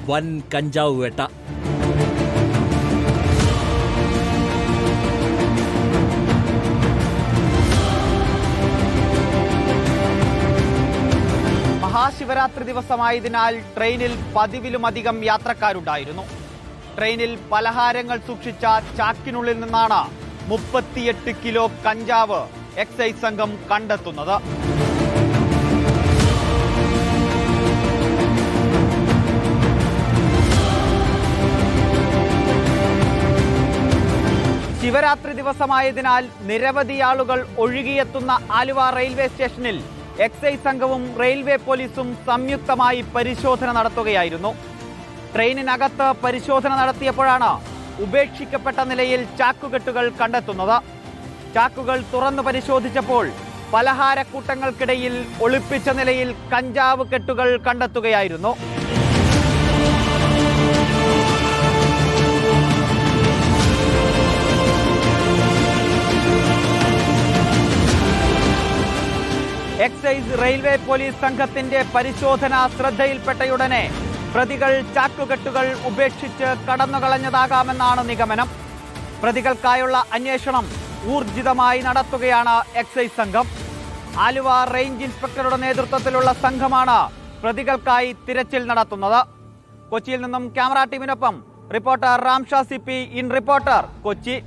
വൻ കഞ്ചാവ് വേട്ട. മഹാശിവരാത്രി ദിവസമായതിനാൽ ട്രെയിനിൽ പതിവിലുമധികം യാത്രക്കാരുണ്ടായിരുന്നു. ട്രെയിനിൽ പലഹാരങ്ങൾ സൂക്ഷിച്ച ചാക്കിനുള്ളിൽ നിന്നാണ് 38 കിലോ കഞ്ചാവ് എക്സൈസ് സംഘം കണ്ടെത്തുന്നത്. ശിവരാത്രി ദിവസമായതിനാൽ നിരവധി ആളുകൾ ഒഴുകിയെത്തുന്ന ആലുവ റെയിൽവേ സ്റ്റേഷനിൽ എക്സൈസ് സംഘവും റെയിൽവേ പോലീസും സംയുക്തമായി പരിശോധന നടത്തുകയായിരുന്നു. ട്രെയിനിനകത്ത് പരിശോധന നടത്തിയപ്പോഴാണ് ഉപേക്ഷിക്കപ്പെട്ട നിലയിൽ ചാക്കുകെട്ടുകൾ കണ്ടെത്തുന്നത്. ചാക്കുകൾ തുറന്നു പരിശോധിച്ചപ്പോൾ പലഹാരക്കൂട്ടങ്ങൾക്കിടയിൽ ഒളിപ്പിച്ച നിലയിൽ കഞ്ചാവ് കെട്ടുകൾ കണ്ടെത്തുകയായിരുന്നു. എക്സൈസ് റെയിൽവേ പോലീസ് സംഘത്തിന്റെ പരിശോധന ശ്രദ്ധയിൽപ്പെട്ടയുടനെ പ്രതികൾ ചാക്കുകെട്ടുകൾ ഉപേക്ഷിച്ച് കടന്നുകളഞ്ഞതാകാമെന്നാണ് നിഗമനം. പ്രതികൾക്കായുള്ള അന്വേഷണം ഊർജിതമായി നടത്തുകയാണ് എക്സൈസ് സംഘം. ആലുവ റേഞ്ച് ഇൻസ്പെക്ടറുടെ നേതൃത്വത്തിലുള്ള സംഘമാണ് പ്രതികൾക്കായി തിരച്ചിൽ നടത്തുന്നത്. കൊച്ചിയിൽ നിന്നും ക്യാമറ ടീമിനൊപ്പം reporter Ramsha CP in reporter, Kochi.